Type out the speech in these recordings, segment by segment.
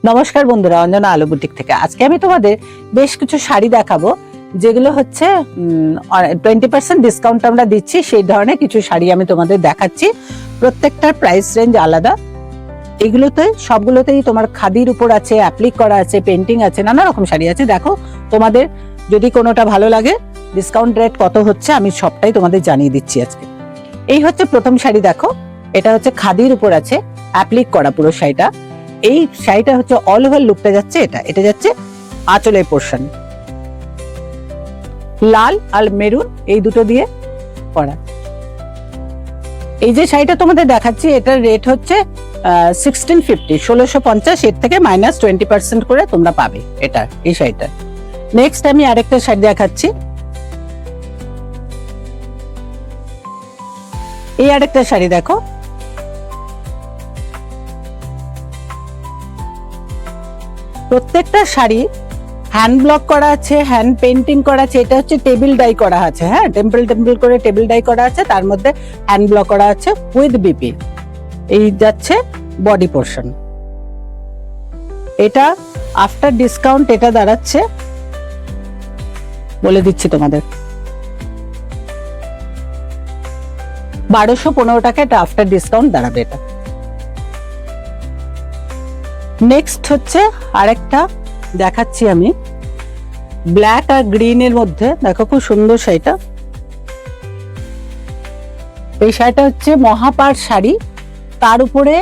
নমস্কার বন্ধুরা, অঞ্জনা আলো বুটিক থেকে আজকে আমি তোমাদের বেশ কিছু শাড়ি দেখাবো যেগুলো হচ্ছে 20% ডিসকাউন্ট আমরা দিচ্ছি। সেই ধরনের কিছু শাড়ি আমি তোমাদের দেখাচ্ছি। প্রত্যেকটার প্রাইস রেঞ্জ আলাদা। এগুলোতে সবগুলোতেই তোমার খাদির উপর আছে, অ্যাপ্লিক করা আছে, পেন্টিং আছে, নানা রকম শাড়ি আছে। দেখো, তোমাদের যদি কোনোটা ভালো লাগে, ডিসকাউন্ট রেট কত হচ্ছে আমি সবটাই তোমাদের জানিয়ে দিচ্ছি আজকে। এই হচ্ছে প্রথম শাড়ি। দেখো, এটা হচ্ছে খাদির উপর আছে, অ্যাপ্লিক করা পুরো শাড়িটা। এই শাড়িটা হচ্ছে অল ওভার লুকটা যাচ্ছে এটা যাচ্ছে আঁচলের পোর্শন, লাল আর মেরুন এই দুটো দিয়ে করা। এই যে শাড়িটা তোমাদের দেখাচ্ছি, এটার রেট হচ্ছে 1650, 1650। এর থেকে -20% করে তোমরা পাবে এটা, এই শাড়িটা। নেক্সট আমি আরেকটা শাড়ি দেখাচ্ছি। এই আরেকটা শাড়ি দেখো, প্রত্যেকটা শাড়ি হ্যান্ড ব্লক করা আছে, হ্যান্ড পেন্টিং করা আছে। এটা হচ্ছে টেবিল ডাই করা আছে, হ্যাঁ, টেম্পল করে টেবিল ডাই করা আছে, তার মধ্যে হ্যান্ড ব্লক করা আছে উইথ বিপি। এই যাচ্ছে বডি পোর্শন। এটা আফটার ডিসকাউন্ট এটা দাঁড়াচ্ছে, বলে দিচ্ছি তোমাদের, 1215 টাকা। এটা আফটার ডিসকাউন্ট দাঁড়াবে এটা। নেক্সট হচ্ছে আরেকটা দেখাচ্ছি আমি, ব্ল্যাক আর গ্রিন এর মধ্যে। দেখো, খুব সুন্দর শাড়িটা। এই শাড়িটা হচ্ছে মহাপাড় শাড়ি, তার উপরে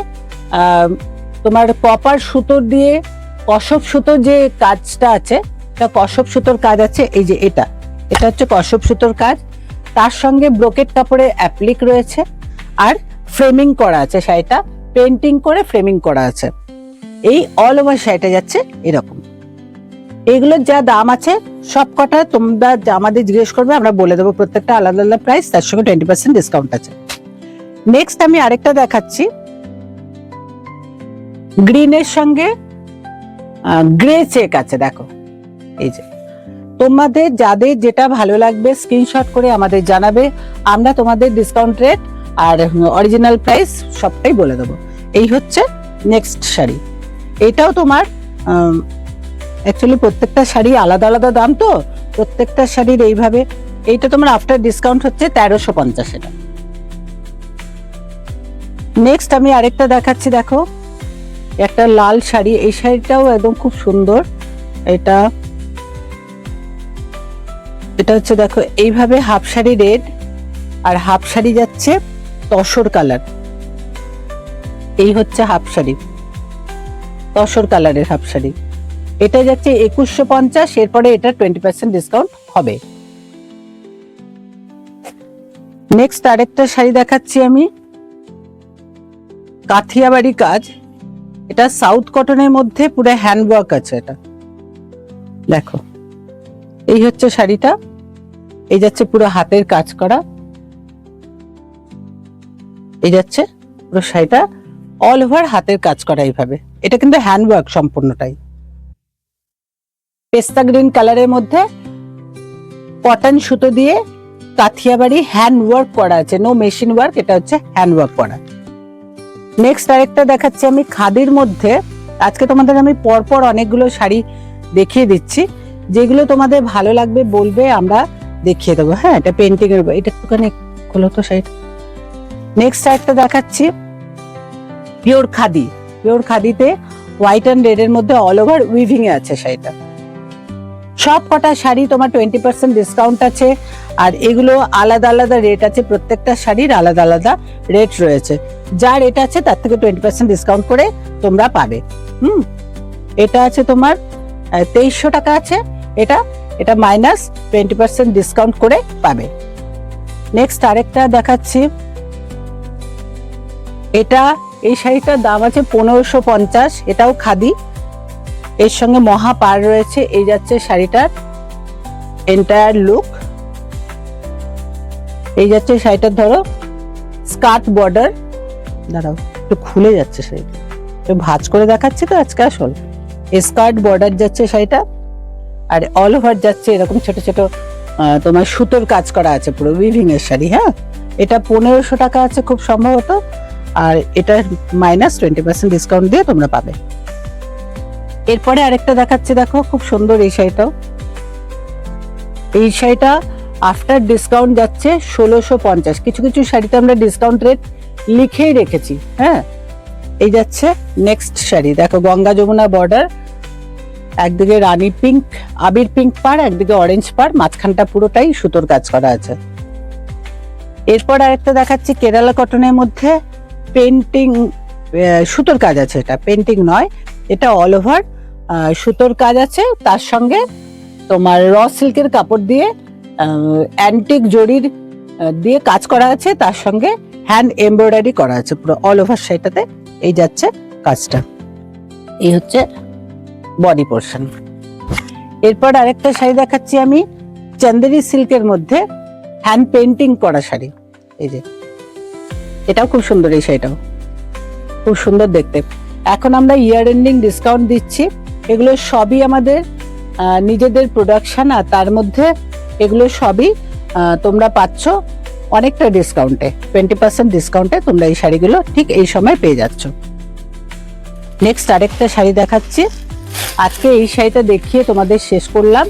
তোমার কপার সুতোর দিয়ে কসব সুতোর যে কাজটা আছে, এটা কসব সুতোর কাজ আছে। এই যে এটা হচ্ছে কসব সুতোর কাজ, তার সঙ্গে ব্রোকেট কাপড়ে অ্যাপ্লিক রয়েছে, আর ফ্রেমিং করা আছে। শাড়িটা পেন্টিং করে ফ্রেমিং করা আছে। এই অল ওভার শাড়িটা যাচ্ছে এরকম। এগুলোর যা দাম আছে সবকটা তোমরা আমাদের জিজ্ঞেস করবে, আমরা বলে দেবো। প্রত্যেকটা আলাদা আলাদা প্রাইস, তার সঙ্গে 20% ডিসকাউন্ট আছে। নেক্সট আমি আরেকটা দেখাচ্ছি, গ্রিনের সঙ্গে গ্রে চেক আছে। দেখো, এই যে তোমাদের যাদের যেটা ভালো লাগবে স্ক্রিনশট করে আমাদের জানাবে, আমরা তোমাদের ডিসকাউন্ট রেট আর অরিজিনাল প্রাইস সবটাই বলে দেবো। এই হচ্ছে নেক্সট শাড়ি। এটাও তোমার অ্যাকচুয়ালি প্রত্যেকটা শাড়ি আলাদা আলাদা দাম, তো প্রত্যেকটা শাড়ির এইভাবে। এইটা তোমার আফটার ডিসকাউন্ট হচ্ছে 1350 টাকা। নেক্সট আমি আরেকটা দেখাচ্ছি। দেখো, একটা লাল শাড়ি। এই শাড়িটাও একদম খুব সুন্দর। এটা হচ্ছে, দেখো, এইভাবে হাফ শাড়ি রেড আর হাফ শাড়ি যাচ্ছে তসর কালার। এই হচ্ছে হাফ শাড়ি, তসর কালারের হাফ শাড়ি। এটা যাচ্ছে 2150। এরপরে এটা 20% ডিসকাউন্ট হবে। নেক্সট আরেকটা শাড়ি দেখাচ্ছি আমি, কাথিয়াবাড়ি কাজ। এটা সাউথ কটনের মধ্যে পুরো হ্যান্ড ওয়ার্ক আছে। এটা দেখো, এই হচ্ছে শাড়িটা। এই যাচ্ছে পুরো হাতের কাজ করা। এই যাচ্ছে পুরো শাড়িটা অল ওভার হাতের কাজ করা এইভাবে। এটা কিন্তু হ্যান্ড ওয়ার্ক সম্পূর্ণটাই। পেস্তা গ্রিন কালারের মধ্যে কটন সুতো দিয়ে কাথিয়াবাড়ি হ্যান্ড ওয়ার্ক করা আছে, নো মেশিন ওয়ার্ক। এটা হচ্ছে হ্যান্ড ওয়ার্ক করা। নেক্সট আরেকটা দেখাচ্ছি আমি খাদির মধ্যে। আজকে তোমাদের আমি পরপর অনেকগুলো শাড়ি দেখিয়ে দিচ্ছি, যেগুলো তোমাদের ভালো লাগবে বলবে, আমরা দেখিয়ে দেবো। হ্যাঁ, এটা পেন্টিং এর, এটা একটুখানি খোলো তো শাড়িটা। নেক্সট আরেকটা দেখাচ্ছি, পিওর খাদি। পিওর খাদিতে হোয়াইট অ্যান্ড রেড এর মধ্যে অল ওভার উইভিং এ আছে শাড়িটা। সব কটা শাড়ি তোমার 20% ডিসকাউন্ট আছে, আর এগুলো আলাদা আলাদা রেট আছে। প্রত্যেকটা শাড়ির আলাদা আলাদা রেট রয়েছে। যা রেট আছে তার থেকে 20% ডিসকাউন্ট করে তোমরা পাবে। এটা আছে তোমার 2300 টাকা আছে। এটা -20% ডিসকাউন্ট করে পাবে। নেক্সট আরেকটা দেখাচ্ছি। এই শাড়িটার দাম আছে 1550। এটাও খাদি, এর সঙ্গে মহা পাড় রয়েছে। এই যাচ্ছে শাড়িটার এন্টায়ার লুক। এই যাচ্ছে শাড়িটার, ধরো, স্কার্ট বর্ডার। দাঁড়াও, একটু খুলে যাচ্ছে শাড়িটা, একটু ভাঁজ করে দেখাচ্ছি তো আজকে। আসল স্কার্ট বর্ডার যাচ্ছে শাড়িটা, আর অল ওভার যাচ্ছে এরকম ছোট ছোট তোমার সুতোর কাজ করা আছে, পুরো উইভিং এর শাড়ি। হ্যাঁ, এটা 1500 টাকা আছে খুব সম্ভবত, আর এটা -20% ডিসকাউন্ট দিয়ে তোমরা পাবে। এরপরে আরেকটা দেখাচ্ছি, দেখো খুব সুন্দর এই শাড়িটাও। এই শাড়িটা আফটার ডিসকাউন্ট যাচ্ছে 1650। কিছু কিছু শাড়িতে আমরা ডিসকাউন্ট রেট লিখেই রেখেছি। হ্যাঁ, এই যাচ্ছে নেক্সট শাড়ি, দেখো গঙ্গা যমুনা বর্ডার, একদিকে রানী পিঙ্ক আবির পিঙ্ক পার, একদিকে অরেঞ্জ পার, মাঝখানটা পুরোটাই সুতোর কাজ করা আছে। এরপর আরেকটা দেখাচ্ছি কেরালা কটনের মধ্যে পেন্টিং সুতোর কাজ আছে, এটা পেন্টিং নয়, এটা অল ওভার সুতোর কাজ আছে, তার সঙ্গে তোমার র সিল্কের কাপড় দিয়ে অ্যান্টিক জরির দিয়ে কাজ করা আছে, তার সঙ্গে হ্যান্ড এমব্রয়ডারি করা আছে পুরো অল ওভার শাড়িটাতে। এই যাচ্ছে কাজটা, এই হচ্ছে বডি পোর্শন। এরপর আরেকটা শাড়ি দেখাচ্ছি আমি চান্দেরি সিল্কের মধ্যে হ্যান্ড পেন্টিং করা শাড়ি। এই যে এটাও খুব সুন্দর, এই শাড়িটাও খুব সুন্দর দেখতে। এখন আমরা ইয়ার এন্ডিং ডিসকাউন্ট দিচ্ছি, এগুলো সবই আমাদের নিজেদের প্রোডাকশন, আর তার মধ্যে এগুলো সবই তোমরা পাচ্ছ অনেকটা ডিসকাউন্টে, 20% ডিসকাউন্টে তোমরা এই শাড়িগুলো ঠিক এই সময় পেয়ে যাচ্ছ। নেক্সট আরেকটা শাড়ি দেখাচ্ছি, আজকে এই শাড়িটা দেখিয়ে তোমাদের শেষ করলাম।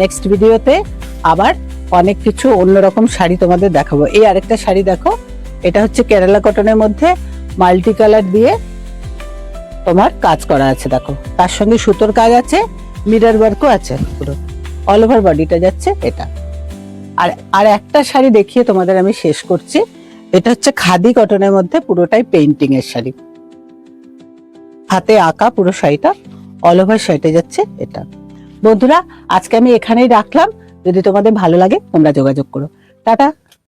নেক্সট ভিডিওতে আবার অনেক কিছু অন্যরকম শাড়ি তোমাদের দেখাবো। এই আরেকটা শাড়ি দেখো, এটা হচ্ছে কেরালা কটনের মধ্যে মাল্টি কালার দিয়ে তোমার কাজ করা আছে, দেখো তার সঙ্গে সুতোর কাজ আছে, মিরর ওয়ার্কও আছে, পুরো অল ওভার বডিটা যাচ্ছে এটা। আর একটা শাড়ি দেখিয়ে তোমাদের আমি শেষ করছি, এটা হচ্ছে খাদি কটনের মধ্যে পুরোটাই পেইন্টিং এর শাড়ি, হাতে আঁকা পুরো শাড়িটা, অল ওভার শাড়িটা যাচ্ছে এটা। বন্ধুরা আজকে আমি এখানেই রাখলাম, যদি তোমাদের ভালো লাগে তোমরা যোগাযোগ করো। টাটা।